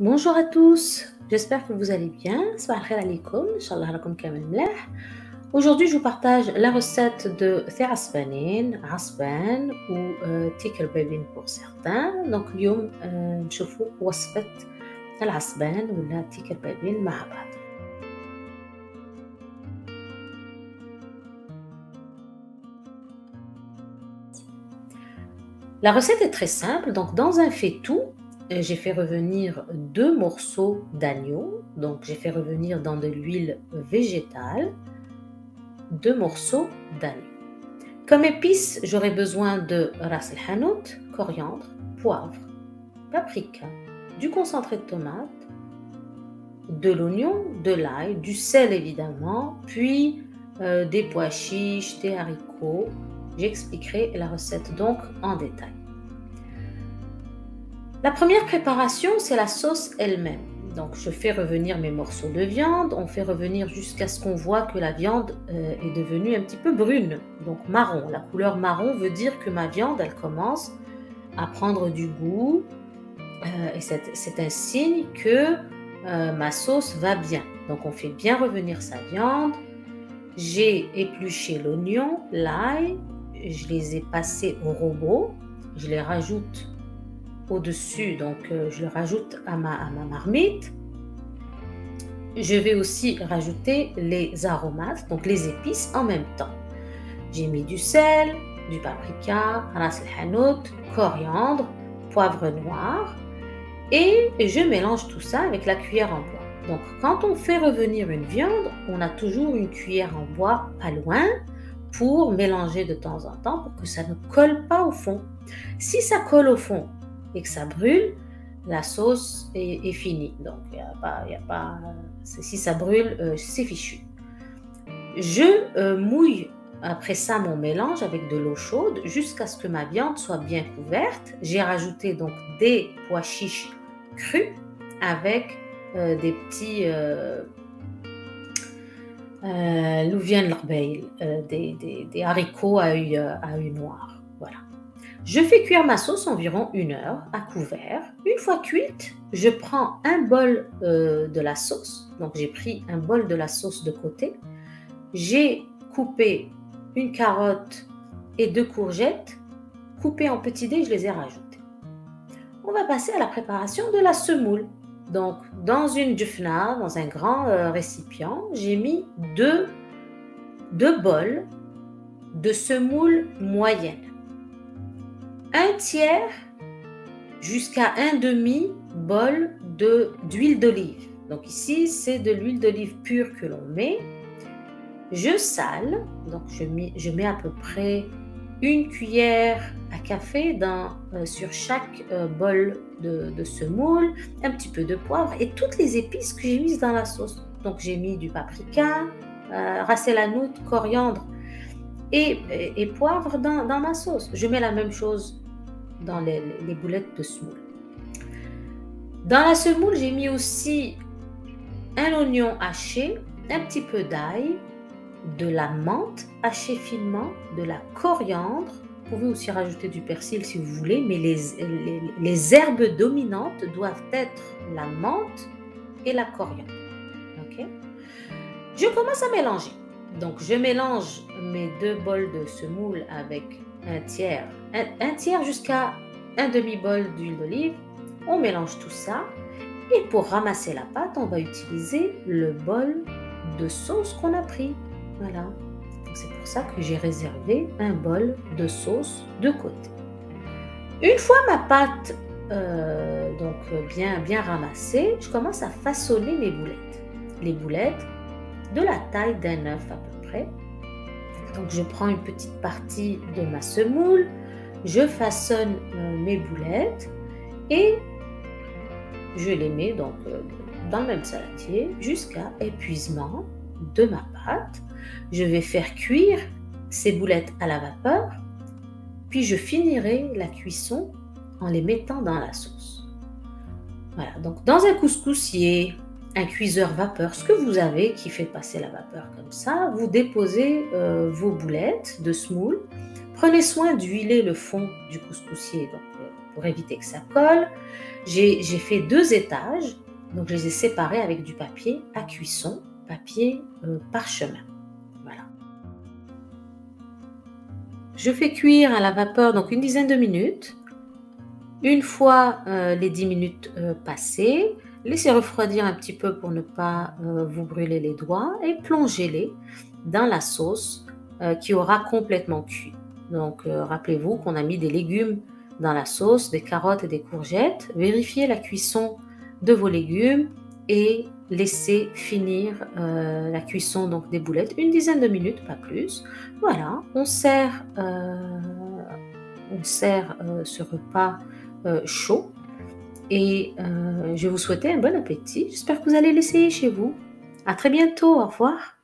Bonjour à tous, j'espère que vous allez bien. Sabah al-khair alaykoum, Inch'Allah rakoum kamel mlah. Aujourd'hui, je vous partage la recette de thé asbanin, asban ou tikr babin pour certains. Donc, اليوم نشوفوا وصفة العسبان ولا tikr babin مع بعض. La recette est très simple. Donc, dans un faitout, j'ai fait revenir 2 morceaux d'agneau. Donc, j'ai fait revenir dans de l'huile végétale 2 morceaux d'agneau. Comme épices, j'aurai besoin de ras el hanout, coriandre, poivre, paprika, du concentré de tomate, de l'oignon, de l'ail, du sel évidemment, puis des pois chiches, des haricots. J'expliquerai la recette donc en détail. La première préparation, c'est la sauce elle-même. Donc, je fais revenir mes morceaux de viande. On fait revenir jusqu'à ce qu'on voit que la viande est devenue un petit peu brune, donc marron. La couleur marron veut dire que ma viande, elle commence à prendre du goût. Et c'est un signe que ma sauce va bien. Donc, on fait bien revenir sa viande. J'ai épluché l'oignon, l'ail. Je les ai passés au robot. Je les rajoute au-dessus, donc je le rajoute à ma marmite. Je vais aussi rajouter les aromates, donc les épices en même temps. J'ai mis du sel, du paprika, ras el hanout, coriandre, poivre noir et je mélange tout ça avec la cuillère en bois. Donc quand on fait revenir une viande, on a toujours une cuillère en bois pas loin pour mélanger de temps en temps pour que ça ne colle pas au fond. Si ça colle au fond et que ça brûle, la sauce est finie. Donc, si ça brûle, c'est fichu. Je mouille après ça mon mélange avec de l'eau chaude jusqu'à ce que ma viande soit bien couverte. J'ai rajouté donc des pois chiches crus avec des petits des haricots à œil noir. Voilà. Je fais cuire ma sauce environ 1 heure à couvert. Une fois cuite, je prends un bol de la sauce. Donc j'ai pris un bol de la sauce de côté. J'ai coupé une carotte et 2 courgettes. Coupées en petits dés, je les ai rajoutées. On va passer à la préparation de la semoule. Donc dans une dufna, dans un grand récipient, j'ai mis 2 bols de semoule moyenne. 1/3 jusqu'à 1/2 bol d'huile d'olive. Donc ici, c'est de l'huile d'olive pure que l'on met. Je sale, donc je mets à peu près 1 cuillère à café sur chaque bol de semoule, un petit peu de poivre et toutes les épices que j'ai mises dans la sauce. Donc j'ai mis du paprika, ras el hanout, coriandre et poivre dans ma sauce. Je mets la même chose dans les boulettes de semoule. Dans la semoule, j'ai mis aussi un oignon haché, un petit peu d'ail, de la menthe hachée finement, de la coriandre. Vous pouvez aussi rajouter du persil si vous voulez, mais les herbes dominantes doivent être la menthe et la coriandre. Okay? Je commence à mélanger. Donc, je mélange mes 2 bols de semoule avec un tiers jusqu'à 1/2 bol d'huile d'olive. On mélange tout ça. Et pour ramasser la pâte, on va utiliser le bol de sauce qu'on a pris. Voilà. C'est pour ça que j'ai réservé un bol de sauce de côté. Une fois ma pâte bien ramassée, je commence à façonner mes boulettes. Les boulettes de la taille d'un œuf à peu près. Donc je prends une petite partie de ma semoule, je façonne mes boulettes et je les mets donc dans le même saladier jusqu'à épuisement de ma pâte. Je vais faire cuire ces boulettes à la vapeur, puis je finirai la cuisson en les mettant dans la sauce. Voilà, donc dans un couscoussier, un cuiseur vapeur, ce que vous avez qui fait passer la vapeur comme ça, vous déposez vos boulettes de semoule. Prenez soin d'huiler le fond du couscoussier donc, pour éviter que ça colle. J'ai fait 2 étages, donc je les ai séparés avec du papier à cuisson, papier parchemin. Voilà. Je fais cuire à la vapeur donc une dizaine de minutes. Une fois les 10 minutes passées, laissez refroidir un petit peu pour ne pas vous brûler les doigts et plongez-les dans la sauce qui aura complètement cuit. Donc rappelez-vous qu'on a mis des légumes dans la sauce, des carottes et des courgettes. Vérifiez la cuisson de vos légumes et laissez finir la cuisson donc des boulettes une dizaine de minutes, pas plus. Voilà, on sert ce repas chaud et je vais vous souhaiter un bon appétit. J'espère que vous allez l'essayer chez vous. À très bientôt, au revoir.